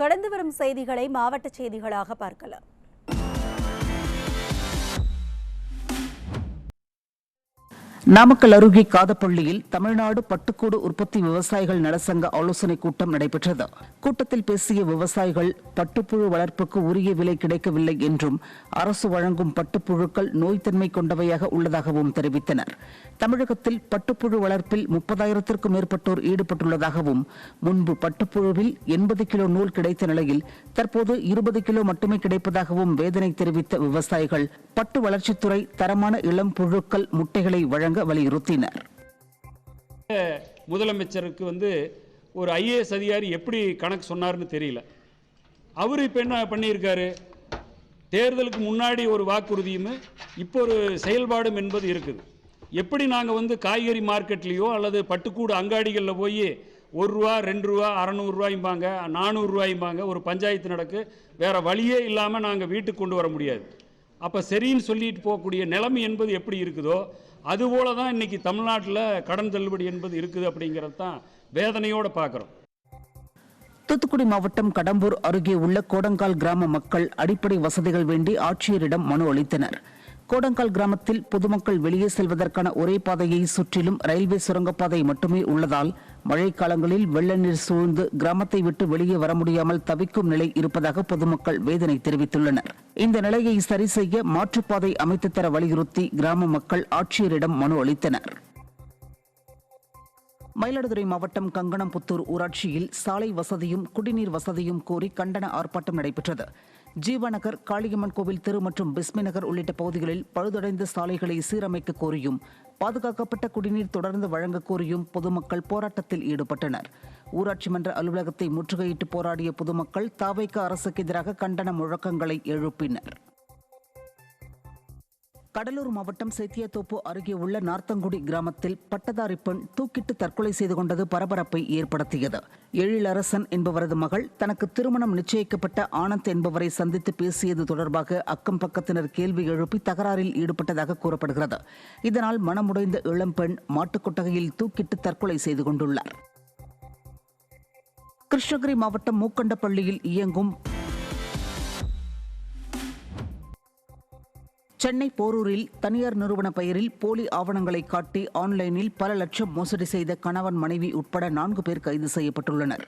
தொடர்ந்து வரும் செய்திகளை மாவட்ட செய்திகளாக பார்க்கலாம். நாமக்கல் அருகே காதப்பள்ளியில் தமிழ்நாடு பட்டுக்கூடு உற்பத்தி விவசாயிகள் நலசங்க ஆலோசனைக் கூட்டம் நடைபெற்றது. கூட்டத்தில் பேசிய விவசாயிகள் பட்டுப்புழு வளர்ப்புக்கு உரிய விலை கிடைக்கவில்லை என்றும் அரசு வழங்கும் பட்டுப்புழுக்கள் நோய்த்தன்மை கொண்டவையாக உள்ளதாகவும் தெரிவித்தனர். தமிழகத்தில் பட்டுப்புழு வளர்ப்பில் 30,000க்கும் மேற்பட்டோர் ஈடுபட்டுள்ளதாகவும் முன்பு பட்டுப்புழுவில் 80 கிலோ நூல் கிடைத்த நிலையில் தற்போது 20 கிலோ மட்டுமே கிடைப்பதாகவும் வேதனை தெரிவித்த விவசாயிகள் பட்டு வளர்ச்சித்துறை தரமான இளம் புழுக்கள் முட்டைகளை வழங்க வலியுறுத்தினர். முதலமைச்சருக்கு ஒரு IAS அதிகாரி எப்படி கணக்கு சொன்னார்னு தெரியல. அவர் இப்போ என்ன பண்ணியிருக்காரு, தேர்தலுக்கு முன்னாடி ஒரு வாக்குறுதியும் இப்போ ஒரு செயல்பாடும் என்பது இருக்குது. எப்படி நாங்கள் காய்கறி மார்க்கெட்லேயோ அல்லது பட்டுக்கூடு அங்காடிகளில் போய் ₹1, ₹2, ₹600 ₹400 ஒரு பஞ்சாயத்து நடக்கு, வேற வழியே இல்லாமல் நாங்கள் வீட்டுக்கு கொண்டு வர முடியாது. அப்போ சரின்னு சொல்லிட்டு போகக்கூடிய நிலைமை என்பது எப்படி இருக்குதோ அதுபோல தான் இன்னைக்கு தமிழ்நாட்டில் கடன் தள்ளுபடி என்பது இருக்குது அப்படிங்கிறது தான் வேதனையோடு பார்க்குறோம். தூத்துக்குடி மாவட்டம் கடம்பூர் அருகே உள்ள கோடங்கால் கிராம மக்கள் அடிப்படை வசதிகள் வேண்டி ஆட்சியரிடம் மனு அளித்தனர். கோடங்கால் கிராமத்தில் பொதுமக்கள் வெளியே செல்வதற்கான ஒரே பாதையை சுற்றிலும் ரயில்வே சுரங்கப்பாதை மட்டுமே உள்ளதால் மழைக்காலங்களில் வெள்ள நீர் சூழ்ந்து கிராமத்தை விட்டு வெளியே வர முடியாமல் தவிக்கும் நிலை இருப்பதாக பொதுமக்கள் வேதனை தெரிவித்துள்ளனர். இந்த நிலையை சரி செய்ய மாற்றுப்பாதை அமைத்து தர வலியுறுத்தி கிராம மக்கள் ஆட்சியரிடம் மனு அளித்தனர். மயிலாடுதுறை மாவட்டம் கங்கணம்புத்தூர் ஊராட்சியில் சாலை வசதியும் குடிநீர் வசதியும் கோரி கண்டன ஆர்ப்பாட்டம் நடைபெற்றது. ஜீவாநகர், காளியம்மன் கோவில் தெரு மற்றும் பிஸ்மி நகர் உள்ளிட்ட பகுதிகளில் பழுதடைந்த சாலைகளை சீரமைக்க கோரியும் பாதுகாக்கப்பட்ட குடிநீர் தொடர்ந்து வழங்க கோரியும் பொதுமக்கள் போராட்டத்தில் ஈடுபட்டனர். ஊராட்சி மன்ற அலுவலகத்தை முற்றுகையிட்டு போராடிய பொதுமக்கள் தாவேக அரசுக்கு எதிராக கண்டன முழக்கங்களை எழுப்பினர். கடலூர் மாவட்டம் சேத்தியாத்தோப்பு அருகே உள்ள நார்த்தங்குடி கிராமத்தில் பட்டதாரி பெண் தூக்கிட்டு தற்கொலை செய்து கொண்டது பரபரப்பை ஏற்படுத்தியது. எழிலரசன் என்பவரது மகள் தனக்கு திருமணம் நிச்சயிக்கப்பட்ட ஆனந்த் என்பவரை சந்தித்து பேசியது தொடர்பாக அக்கம் பக்கத்தினர் கேள்வி எழுப்பி தகராறில் ஈடுபட்டதாக கூறப்படுகிறது. இதனால் மனமுடைந்த இளம்பெண் மாட்டுக்கொட்டகையில் தூக்கிட்டு தற்கொலை செய்து கொண்டுள்ளார். கிருஷ்ணகிரி மாவட்டம் மூக்கண்டப்பள்ளியில் இயங்கும் சென்னை போரூரில் தனியார் நிறுவன பெயரில் போலி ஆவணங்களை காட்டி ஆன்லைனில் பல லட்சம் மோசடி செய்த கணவன், மனைவி உட்பட 4 பேர் கைது செய்யப்பட்டுள்ளனர்.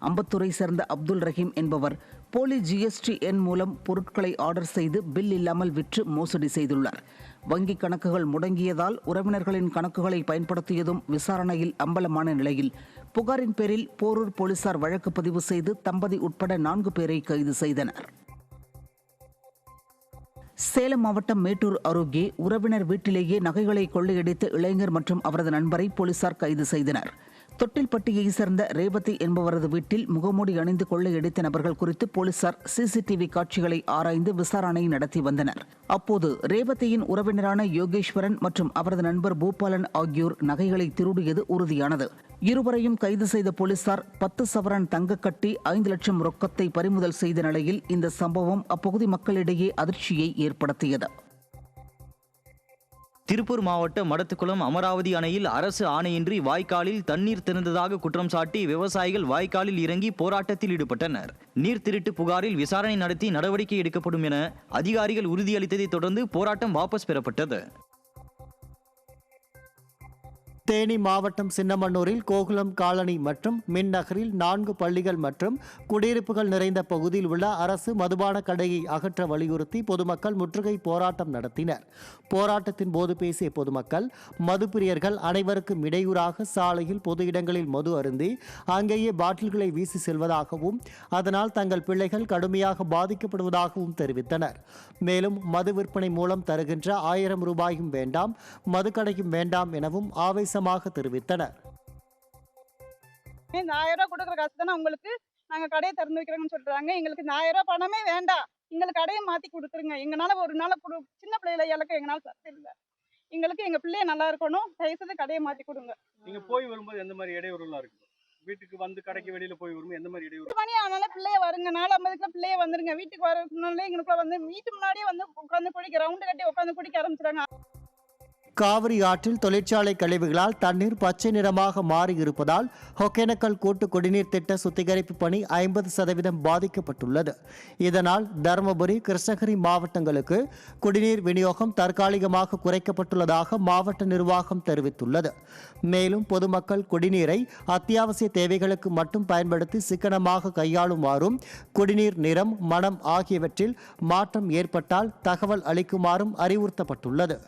அம்பத்தூரை சேர்ந்த அப்துல் ரஹீம் என்பவர் போலி GST எண் மூலம் பொருட்களை ஆர்டர் செய்து பில் இல்லாமல் விற்று மோசடி செய்துள்ளார். வங்கிக் கணக்குகள் முடங்கியதால் உறவினர்களின் கணக்குகளை பயன்படுத்தியதும் விசாரணையில் அம்பலமான நிலையில் புகாரின் பேரில் போரூர் போலீசார் வழக்கு பதிவு செய்து தம்பதி உட்பட 4 பேரை கைது செய்தனர். சேலம் மாவட்டம் மேட்டூர் அருகே உறவினர் வீட்டிலேயே நகைகளை கொள்ளையடித்த இளைஞர் மற்றும் அவரது நண்பரை போலீசார் கைது செய்தனர். தொட்டில்பட்டியை சேர்ந்த ரேவதி என்பவரது வீட்டில் முகமூடி அணிந்து கொள்ளையடித்த நபர்கள் குறித்து போலீசார் CCTV காட்சிகளை ஆராய்ந்து விசாரணை நடத்தி வந்தனர். அப்போது ரேவதியின் உறவினரான யோகேஸ்வரன் மற்றும் அவரது நண்பர் பூபாலன் ஆகியோர் நகைகளை திருடியது உறுதியானது. இருவரையும் கைது செய்த போலீசார் 10 சவரன் தங்க கட்டி 5 லட்சம் ரொக்கத்தை பறிமுதல் செய்த நிலையில் இந்த சம்பவம் அப்பகுதி மக்களிடையே அதிர்ச்சியை ஏற்படுத்தியது. திருப்பூர் மாவட்டம் மடத்துக்குளம் அமராவதி அணையில் அரசு ஆணையின்றி வாய்க்காலில் தண்ணீர் திறந்ததாக குற்றம் சாட்டி விவசாயிகள் வாய்க்காலில் இறங்கி போராட்டத்தில் ஈடுபட்டனர். நீர் திருட்டு புகாரில் விசாரணை நடத்தி நடவடிக்கை எடுக்கப்படும் என அதிகாரிகள் உறுதியளித்ததை தொடர்ந்து போராட்டம் வாபஸ் பெறப்பட்டது. தேனி மாவட்டம் சின்னமனூரில் கோகுலம் காலனி மற்றும் மின் நகரில் 4 பள்ளிகள் மற்றும் குடியிருப்புகள் நிறைந்த பகுதியில் உள்ள அரசு மதுபான கடையை அகற்ற வலியுறுத்தி பொதுமக்கள் முற்றுகை போராட்டம் நடத்தினர். போராட்டத்தின் போது பேசிய பொதுமக்கள் மதுப்பிரியர்கள் அனைவருக்கும் இடையூறாக சாலையில் பொது இடங்களில் மது அருந்தி அங்கேயே பாட்டில்களை வீசி செல்வதாகவும் அதனால் தங்கள் பிள்ளைகள் கடுமையாக பாதிக்கப்படுவதாகவும் தெரிவித்தனர். மேலும் மது விற்பனை மூலம் தருகின்ற 1000 ரூபாயும் வேண்டாம், மதுக்கடையும் வேண்டாம் எனவும் ஆவேசமாக தெரிவித்தனர். இந்த 1000 ரூபாய் கொடுக்குற காசு தானே உங்களுக்கு நாங்கள் கடையை திறந்து வைக்கிறோம்னு சொல்றாங்க. எங்களுக்கு இந்த 1000 ரூபாய் பணமே வேண்டாம், எங்களுக்கு கடையை மாற்றி கொடுத்துருங்க. எங்களால் ஒரு நாள் சின்ன பிள்ளைகளை இழக்க எங்களால் சத்து இல்லை. எங்களுக்கு எங்கள் பிள்ளைய நல்லா இருக்கணும், தயவுசெய்து கடையை மாற்றி கொடுங்க. நீங்கள் போய் வரும்போது எந்த மாதிரி இடையூறுலாம் இருக்குது? வீட்டுக்கு வந்து கடைக்கு வெளியில் போய் வரும்போது எந்த மாதிரி இடையூறு? 8 மணி ஆனாலும் பிள்ளைய வருங்க, 4:50 பிள்ளைய வந்துருங்க. வீட்டுக்கு வரதுனால எங்களுக்குள்ள வீட்டு முன்னாடியே உட்காந்து குடிக்க, ரவுண்டு கட்டி உட்காந்து குடிக்க ஆரம்பிச்சிடாங்க. காவிரி ஆற்றில் தொழிற்சாலை கழிவுகளால் தண்ணீர் பச்சை நிறமாக மாறியிருப்பதால் ஒகேனக்கல் கூட்டு குடிநீர் திட்ட சுத்திகரிப்பு பணி 50% பாதிக்கப்பட்டுள்ளது. இதனால் தருமபுரி, கிருஷ்ணகிரி மாவட்டங்களுக்கு குடிநீர் விநியோகம் தற்காலிகமாக குறைக்கப்பட்டுள்ளதாக மாவட்ட நிர்வாகம் தெரிவித்துள்ளது. மேலும் பொதுமக்கள் குடிநீரை அத்தியாவசிய தேவைகளுக்கு மட்டும் பயன்படுத்தி சிக்கனமாக கையாளுமாறும், குடிநீர் நிறம், மனம் ஆகியவற்றில் மாற்றம் ஏற்பட்டால் தகவல் அளிக்குமாறும் அறிவுறுத்தப்பட்டுள்ளது.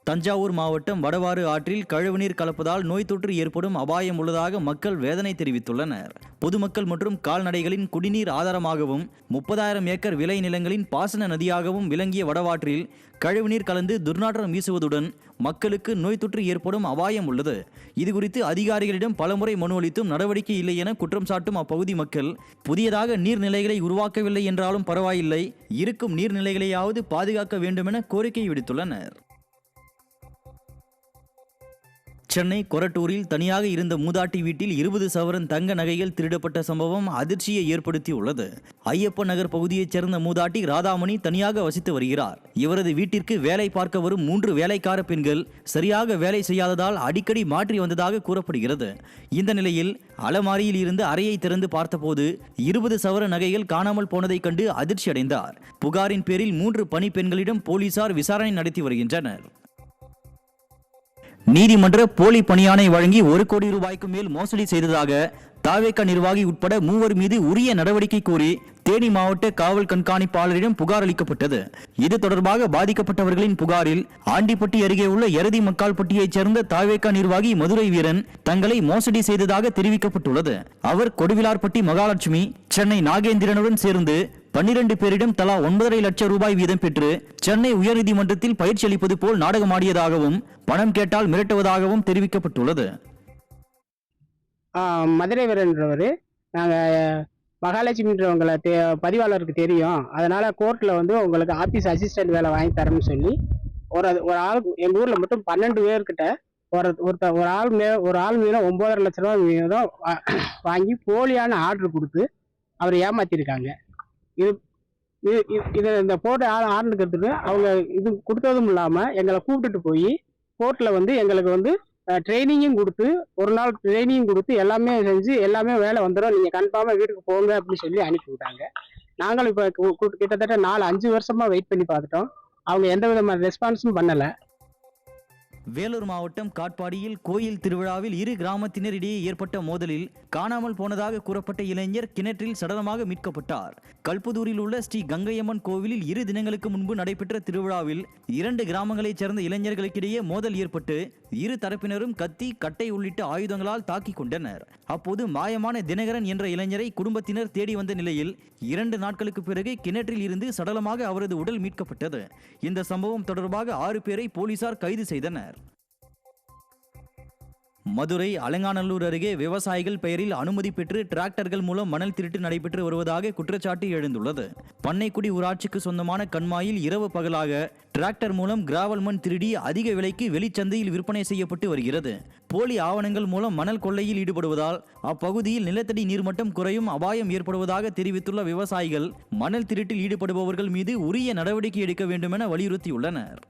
தஞ்சாவூர் மாவட்டம் வடவாறு ஆற்றில் கழிவுநீர் கலப்பதால் நோய் தொற்று ஏற்படும் அபாயம் உள்ளதாக மக்கள் வேதனை தெரிவித்துள்ளனர். பொதுமக்கள் மற்றும் கால்நடைகளின் குடிநீர் ஆதாரமாகவும் 30,000 ஏக்கர் விளை நிலங்களின் பாசன நதியாகவும் விளங்கிய வடவாற்றில் கழிவுநீர் கலந்து துர்நாற்றம் வீசுவதுடன் மக்களுக்கு நோய் தொற்று ஏற்படும் அபாயம் உள்ளது. இதுகுறித்து அதிகாரிகளிடம் பலமுறை மனு அளித்தும் நடவடிக்கை இல்லை என குற்றம் சாட்டும் அப்பகுதி மக்கள், புதியதாக நீர்நிலைகளை உருவாக்கவில்லை என்றாலும் பரவாயில்லை, இருக்கும் நீர்நிலைகளையாவது பாதுகாக்க வேண்டும் என கோரிக்கை விடுத்துள்ளனர். சென்னை கொரட்டூரில் தனியாக இருந்த மூதாட்டி வீட்டில் 20 சவரன் தங்க நகைகள் திருடப்பட்ட சம்பவம் அதிர்ச்சியை ஏற்படுத்தியுள்ளது. ஐயப்ப நகர் பகுதியைச் சேர்ந்த மூதாட்டி ராதாமணி தனியாக வசித்து வருகிறார். இவரது வீட்டிற்கு வேலை பார்க்க வரும் 3 வேலைக்கார பெண்கள் சரியாக வேலை செய்யாததால் அடிக்கடி மாற்றி வந்ததாக கூறப்படுகிறது. இந்த நிலையில் அலமாரியில் இருந்து அறையை திறந்து பார்த்தபோது 20 சவர நகைகள் காணாமல் போனதைக் கண்டு அதிர்ச்சி அடைந்தார். புகாரின் பேரில் 3 பணிப்பெண்களிடம் போலீசார் விசாரணை நடத்தி வருகின்றனர். நீதிமன்ற போலி பணியாணை வழங்கி 1 கோடி ரூபாய்க்கு மேல் மோசடி செய்ததாக தாவேகா நிர்வாகி உட்பட 3 மீது உரிய நடவடிக்கை கோரி தேனி மாவட்ட காவல் கண்காணிப்பாளரிடம் புகார் அளிக்கப்பட்டது. இது தொடர்பாக பாதிக்கப்பட்டவர்களின் புகாரில் ஆண்டிப்பட்டி அருகே உள்ள எரதி மக்கால்பட்டியைச் சேர்ந்த தாவேகா நிர்வாகி மதுரை வீரன் தங்களை மோசடி செய்ததாக தெரிவிக்கப்பட்டுள்ளது. அவர் கொடுவிலார்பட்டி மகாலட்சுமி, சென்னை நாகேந்திரனுடன் சேர்ந்து 12 பேரிடம் தலா 9.5 லட்சம் ரூபாய் வீதம் பெற்று சென்னை உயர்நீதிமன்றத்தில் பயிற்சி அளிப்பது போல் நாடகமாடியதாகவும் பணம் கேட்டால் மிரட்டுவதாகவும் தெரிவிக்கப்பட்டுள்ளது. மதுரை வீரன்றவர், நாங்கள் மகாலட்சுமின்றவங்களை பதிவாளருக்கு தெரியும், அதனால் கோர்ட்டில் வந்து உங்களுக்கு ஆஃபீஸ் அசிஸ்டன்ட் வேலை வாங்கி தரேன்னு சொல்லி ஒரு ஆள் எங்கள் ஊரில் மட்டும் 12 பேர்கிட்ட ஒரு ஆள் மீது 9.5 லட்ச ரூபா வீதம் வாங்கி போலியான ஆர்டர் கொடுத்து அவர் ஏமாற்றிருக்காங்க. இது இந்த போட்டு ஆர்டர் எடுத்துட்டு அவங்க இது கொடுத்ததும் இல்லாமல் எங்களை கூப்பிட்டுட்டு போய் கோர்ட்டில் வந்து எங்களுக்கு வந்து ட்ரைனிங்கும் கொடுத்து, ஒரு நாள் ட்ரைனிங் கொடுத்து எல்லாமே செஞ்சு எல்லாமே வேலை வந்துடும், நீங்கள் கன்ஃபார்மாக வீட்டுக்கு போங்க அப்படின்னு சொல்லி அனுப்பி விட்டாங்க. நாங்களும் இப்போ கிட்டத்தட்ட 4-5 வருஷமாக வெயிட் பண்ணி பார்த்துட்டோம். அவங்க எந்த விதமான ரெஸ்பான்ஸும் பண்ணலை. வேலூர் மாவட்டம் காட்பாடியில் கோயில் திருவிழாவில் 2 கிராமத்தினரிடையே ஏற்பட்ட மோதலில் காணாமல் போனதாக கூறப்பட்ட இளைஞர் கிணற்றில் சடலமாக மீட்கப்பட்டார். கல்புதூரில் உள்ள ஸ்ரீ கங்கையம்மன் கோவிலில் 2 தினங்களுக்கு முன்பு நடைபெற்ற திருவிழாவில் 2 கிராமங்களைச் சேர்ந்த இளைஞர்களுக்கிடையே மோதல் ஏற்பட்டு 2 தரப்பினரும் கத்தி, கட்டை உள்ளிட்ட ஆயுதங்களால் தாக்கிக் கொண்டனர். அப்போது மாயமான தினகரன் என்ற இளைஞரை குடும்பத்தினர் தேடி வந்த நிலையில் 2 நாட்களுக்கு பிறகு கிணற்றில் இருந்து சடலமாக அவரது உடல் மீட்கப்பட்டது. இந்த சம்பவம் தொடர்பாக 6 பேரை போலீசார் கைது செய்தனர். மதுரை அலங்காநல்லூர் அருகே விவசாயிகள் பெயரில் அனுமதி பெற்று டிராக்டர்கள் மூலம் மணல் திருட்டு நடைபெற்று வருவதாக குற்றச்சாட்டு எழுந்துள்ளது. பண்ணைக்குடி ஊராட்சிக்கு சொந்தமான கண்மாயில் இரவு பகலாக டிராக்டர் மூலம் கிராவல் மண் திருடி அதிக விலைக்கு வெளிச்சந்தையில் விற்பனை செய்யப்பட்டு வருகிறது. போலி ஆவணங்கள் மூலம் மணல் கொள்ளையில் ஈடுபடுவதால் அப்பகுதியில் நிலத்தடி நீர்மட்டம் குறையும் அபாயம் ஏற்படுவதாக தெரிவித்துள்ள விவசாயிகள் மணல் திருட்டில் ஈடுபடுபவர்கள் மீது உரிய நடவடிக்கை எடுக்க வேண்டும் என வலியுறுத்தியுள்ளனர்.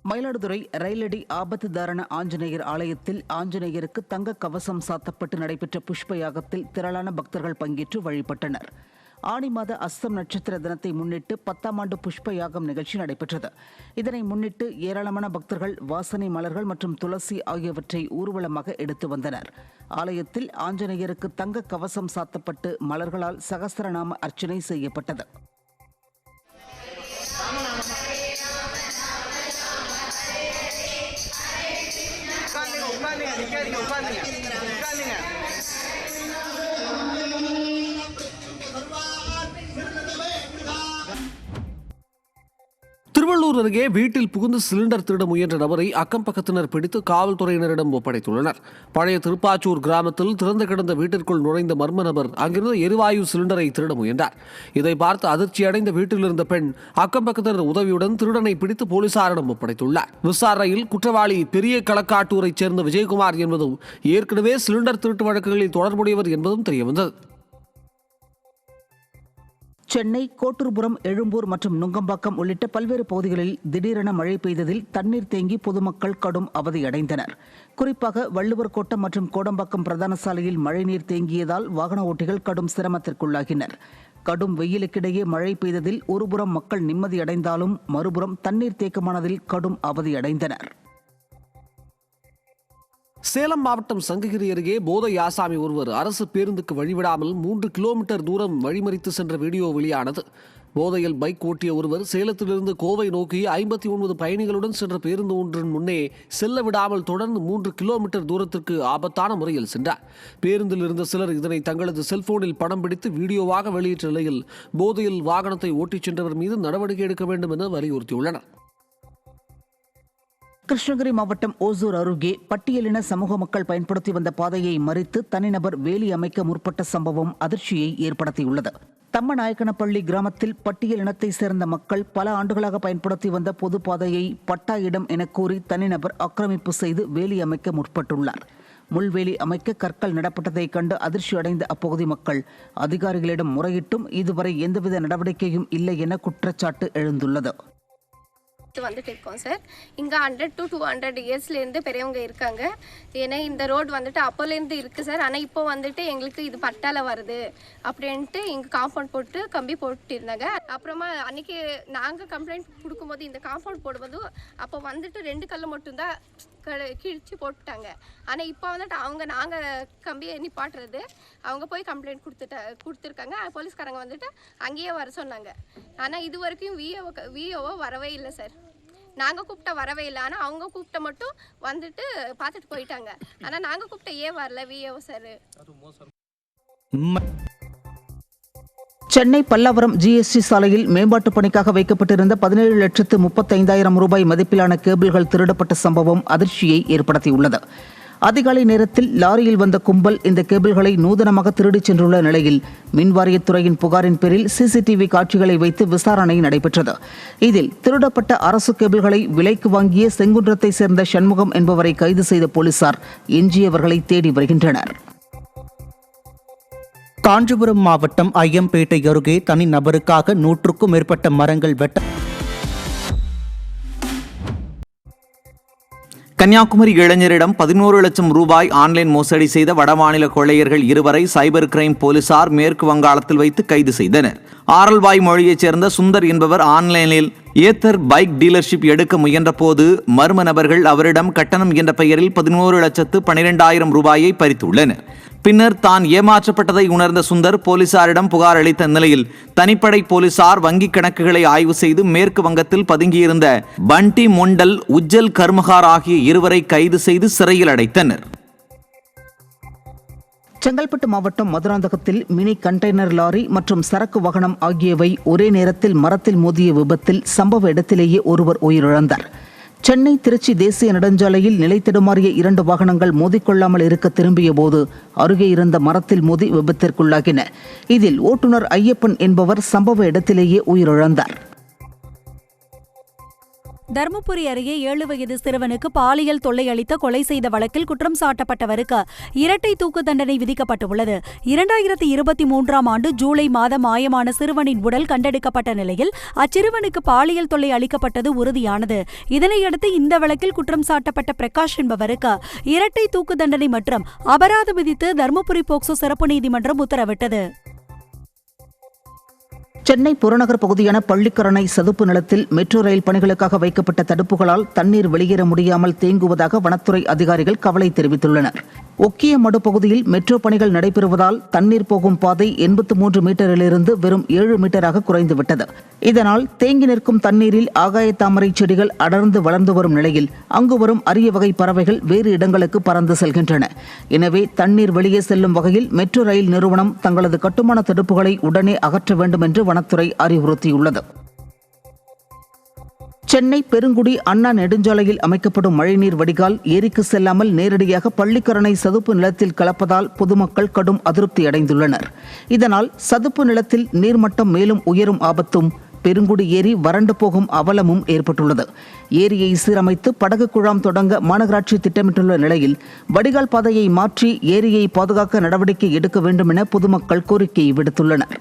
மயிலாடுதுறை ரயிலடி ஆபத்து தாரண ஆஞ்சநேயர் ஆலயத்தில் ஆஞ்சநேயருக்கு தங்க கவசம் சாத்தப்பட்டு நடைபெற்ற புஷ்ப யாகத்தில் திரளான பக்தர்கள் பங்கேற்று வழிபட்டனர். ஆனி மாத அஸ்தம் நட்சத்திர தினத்தை முன்னிட்டு 10ஆம் ஆண்டு புஷ்ப யாகம் நிகழ்ச்சி நடைபெற்றது. இதனை முன்னிட்டு ஏராளமான பக்தர்கள் வாசனை மலர்கள் மற்றும் துளசி ஆகியவற்றை ஊர்வலமாக எடுத்து வந்தனர். ஆலயத்தில் ஆஞ்சநேயருக்கு தங்க கவசம் சாத்தப்பட்டு மலர்களால் சகஸ்ரநாம அர்ச்சனை செய்யப்பட்டது. திருவள்ளூர் அருகே வீட்டில் புகுந்து சிலிண்டர் திருட முயன்ற நபரை அக்கம் பக்கத்தினர் பிடித்து காவல்துறையினரிடம் ஒப்படைத்துள்ளனர். பழைய திருப்பாச்சூர் கிராமத்தில் திறந்து கிடந்த வீட்டிற்குள் நுழைந்த மர்ம நபர் அங்கிருந்த எரிவாயு சிலிண்டரை திருட முயன்றார். இதை பார்த்து அதிர்ச்சியடைந்த வீட்டில் இருந்த பெண் அக்கம் பக்கத்தினர் உதவியுடன் திருடனை பிடித்து போலீசாரிடம் ஒப்படைத்துள்ளார். விசாரணையில் குற்றவாளி பெரிய களக்காட்டூரைச் சேர்ந்த விஜயகுமார் என்பதும் ஏற்கனவே சிலிண்டர் திருட்டு வழக்குகளில் தொடர்புடையவர் என்பதும் தெரியவந்தது. சென்னை, கோட்டூர்புரம், எழும்பூர் மற்றும் நுங்கம்பாக்கம் உள்ளிட்ட பல்வேறு பகுதிகளில் திடீரென மழை பெய்ததில் தண்ணீர் தேங்கி பொதுமக்கள் கடும் அவதியடைந்தனர். குறிப்பாக வள்ளுவர் கோட்டம் மற்றும் கோடம்பாக்கம் பிரதான சாலையில் மழைநீர் தேங்கியதால் வாகன ஓட்டிகள் கடும் சிரமத்திற்குள்ளாகினர். கடும் வெயிலுக்கிடையே மழை பெய்ததில் ஒருபுறம் மக்கள் நிம்மதியடைந்தாலும் மறுபுறம் தண்ணீர் தேக்கமானதில் கடும் அவதியடைந்தனர். சேலம் மாவட்டம் சங்ககிரி அருகே போதை ஆசாமி ஒருவர் அரசு பேருந்துக்கு வழிவிடாமல் 3 கிலோமீட்டர் தூரம் வழிமறித்து சென்ற வீடியோ வெளியானது. போதையில் பைக் ஓட்டிய ஒருவர் சேலத்திலிருந்து கோவை நோக்கி 59 பயணிகளுடன் சென்ற பேருந்து ஒன்றின் முன்னே செல்ல விடாமல் தொடர்ந்து 3 கிலோமீட்டர் தூரத்திற்கு ஆபத்தான முறையில் சென்றார். பேருந்தில் இருந்த சிலர் இதனை தங்களது செல்போனில் படம் பிடித்து வீடியோவாக வெளியிட்ட நிலையில் போதையில் வாகனத்தை ஓட்டிச் சென்றவர் மீது நடவடிக்கை எடுக்க வேண்டும் என வலியுறுத்தியுள்ளனர். கிருஷ்ணகிரி மாவட்டம் ஓசூர் அருகே பட்டியலின சமூக மக்கள் பயன்படுத்தி வந்த பாதையை மறித்து தனிநபர் வேலி அமைக்க முற்பட்ட சம்பவம் அதிர்ச்சியை ஏற்படுத்தியுள்ளது. தம்மநாயக்கனப்பள்ளி கிராமத்தில் பட்டியலினத்தை சேர்ந்த மக்கள் பல ஆண்டுகளாக பயன்படுத்தி வந்த பொது பாதையை பட்டா இடம் என கூறி தனிநபர் ஆக்கிரமிப்பு செய்து வேலி அமைக்க முற்பட்டுள்ளார். முள்வேலி அமைக்க கற்கள் நடப்பட்டதைக் கண்டு அதிர்ச்சி அடைந்த அப்பகுதி மக்கள் அதிகாரிகளிடம் முறையிட்டும் இதுவரை எந்தவித நடவடிக்கையும் இல்லை என குற்றச்சாட்டு எழுந்துள்ளது. வந்துட்டு இருக்கோம் சார். இங்கே 100 to 200 இயர்ஸ்லேருந்து பெரியவங்க இருக்காங்க. ஏன்னா இந்த ரோடு வந்துட்டு அப்போலேருந்து இருக்குது சார். ஆனால் இப்போ வந்துட்டு எங்களுக்கு இது பட்டால வருது அப்படின்ட்டு இங்கே காம்பவுண்ட் போட்டு கம்பி போட்டுருந்தாங்க. அப்புறமா அன்றைக்கி நாங்கள் கம்ப்ளைண்ட் கொடுக்கும்போது இந்த காம்பவுண்ட் போடும்போது அப்போ வந்துட்டு 2 கல் மட்டும்தான் கிழிச்சு போட்டுட்டாங்க. ஆனால் இப்போ வந்துட்டு நாங்கள் கம்பியை நிப்பாட்டுறது அவங்க போய் கம்ப்ளைண்ட் கொடுத்துருக்காங்க. போலீஸ்காரங்க வந்துட்டு அங்கேயே வர சொன்னாங்க. ஆனால் இது வரைக்கும் விஓவோ வரவே இல்லை சார். நாங்கள் கூப்பிட்ட வரவே இல்லை. ஆனால் அவங்க கூப்பிட்ட மட்டும் வந்துட்டு பார்த்துட்டு போயிட்டாங்க. ஆனால் நாங்கள் கூப்பிட்ட ஏன் வரல VO sir. Chennai Pallavaram GST சாலையில் மேம்பாட்டு பணிக்காக வைக்கப்பட்டிருந்த 17,35,000 ரூபாய் மதிப்பிலான கேபிள்கள் திருடப்பட்ட சம்பவம் அதிர்ச்சியை ஏற்படுத்தியுள்ளது. அதிகாலை நேரத்தில் லாரியில் வந்த கும்பல் இந்த கேபிள்களை நூதனமாக திருடிச் சென்றுள்ள நிலையில் மின்வாரியத்துறையின் புகாரின் பேரில் சிசிடிவி காட்சிகளை வைத்து விசாரணை நடைபெற்றது. இதில் திருடப்பட்ட அரசு கேபிள்களை விலைக்கு வாங்கிய செங்குன்றத்தை சேர்ந்த சண்முகம் என்பவரை கைது செய்த போலீசார் எஞ்சியவர்களை தேடி வருகின்றனர். காஞ்சிபுரம் மாவட்டம் ஐயம்பேட்டை அருகே தனி நபருக்காக 100க்கும் மேற்பட்ட மரங்கள் கன்னியாகுமரி இளைஞரிடம் 11 லட்சம் ரூபாய் ஆன்லைன் மோசடி செய்த வடமாநில கொள்ளையர்கள் 2 சைபர் கிரைம் போலீசார் மேற்கு வங்காளத்தில் வைத்து கைது செய்தனர். ஆரல்வாய் மொழியைச் சேர்ந்த சுந்தர் என்பவர் ஆன்லைனில் ஏத்தர் பைக் டீலர்ஷிப் எடுக்க முயன்ற போது மர்ம நபர்கள் அவரிடம் கட்டணம் என்ற பெயரில் 11,12,000 ரூபாயை பறித்துள்ளனர். பின்னர் தான் ஏமாற்றப்பட்டதை உணர்ந்த சுந்தர் போலீசாரிடம் புகார் அளித்த நிலையில் தனிப்படை போலீசார் வங்கிக் கணக்குகளை ஆய்வு செய்து மேற்கு வங்கத்தில் பதுங்கியிருந்த பண்டி மொண்டல், உஜ்ஜல் கர்மகார் ஆகிய 2 கைது செய்து சிறையில் அடைத்தனர். செங்கல்பட்டு மாவட்டம் மதுராந்தகத்தில் மினி கண்டெய்னர் லாரி மற்றும் சரக்கு வாகனம் ஆகியவை ஒரே நேரத்தில் மரத்தில் மோதிய விபத்தில் சம்பவ இடத்திலேயே ஒருவர் உயிரிழந்தார். சென்னை திருச்சி தேசிய நெடுஞ்சாலையில் நிலை தடுமாறிய 2 வாகனங்கள் மோதிக்கொள்ளாமல் இருக்க திரும்பிய போது அருகே இருந்த மரத்தில் மோதி விபத்திற்குள்ளாகின. இதில் ஓட்டுநர் ஐயப்பன் என்பவர் சம்பவ இடத்திலேயே உயிரிழந்தார். தருமபுரி அருகே 7 வயது சிறுவனுக்கு பாலியல் தொல்லை அளித்த கொலை செய்த வழக்கில் குற்றம் சாட்டப்பட்டவருக்கு இரட்டை தூக்கு தண்டனை விதிக்கப்பட்டுள்ளது. 2023ஆம் ஆண்டு ஜூலை மாதம் மாயமான சிறுவனின் உடல் கண்டெடுக்கப்பட்ட நிலையில் அச்சிறுவனுக்கு பாலியல் தொல்லை அளிக்கப்பட்டது உறுதியானது. இதனையடுத்து இந்த வழக்கில் குற்றம் சாட்டப்பட்ட பிரகாஷ் என்பவருக்கு இரட்டை தூக்கு தண்டனை மற்றும் அபராதம் விதித்து தருமபுரி போக்சோ சிறப்பு நீதிமன்றம் உத்தரவிட்டது. சென்னை புறநகர் பகுதியான பள்ளிக்கரணை சதுப்பு நிலத்தில் மெட்ரோ ரயில் பணிகளுக்காக வைக்கப்பட்ட தடுப்புகளால் தண்ணீர் வெளியேற முடியாமல் தேங்குவதாக வனத்துறை அதிகாரிகள் கவலை தெரிவித்துள்ளனர். ஒக்கியமடு பகுதியில் மெட்ரோ பணிகள் நடைபெறுவதால் தண்ணீர் போகும் பாதை 83 மீட்டரிலிருந்து வெறும் 7 மீட்டராக குறைந்துவிட்டது. இதனால் தேங்கி நிற்கும் தண்ணீரில் ஆகாய தாமரை செடிகள் அடர்ந்து வளர்ந்து வரும் நிலையில் அங்கு வரும் அரிய வகை பறவைகள் வேறு இடங்களுக்கு பறந்து செல்கின்றன. எனவே தண்ணீர் வெளியே செல்லும் வகையில் மெட்ரோ ரயில் நிறுவனம் தங்களது கட்டுமான தடுப்புகளை உடனே அகற்ற வேண்டும் என்று வனத்துறை அறிவுறுத்தியுள்ளது. சென்னை பெருங்குடி அண்ணா நெடுஞ்சாலையில் அமைக்கப்படும் மழைநீர் வடிகால் ஏரிக்கு செல்லாமல் நேரடியாக பள்ளிக்கரணை சதுப்பு நிலத்தில் கலப்பதால் பொதுமக்கள் கடும் அதிருப்தி அடைந்துள்ளனர். இதனால் சதுப்பு நிலத்தில் நீர்மட்டம் மேலும் உயரும் ஆபத்தும், பெருங்குடி ஏரி வறண்டு போகும் அவலமும் ஏற்பட்டுள்ளது. ஏரியை சீரமைத்து படகு குழாம் தொடங்க மாநகராட்சி திட்டமிட்டுள்ள நிலையில் வடிகால் பாதையை மாற்றி ஏரியை பாதுகாக்க நடவடிக்கை எடுக்க வேண்டும் என பொதுமக்கள் கோரிக்கை விடுத்துள்ளனர்.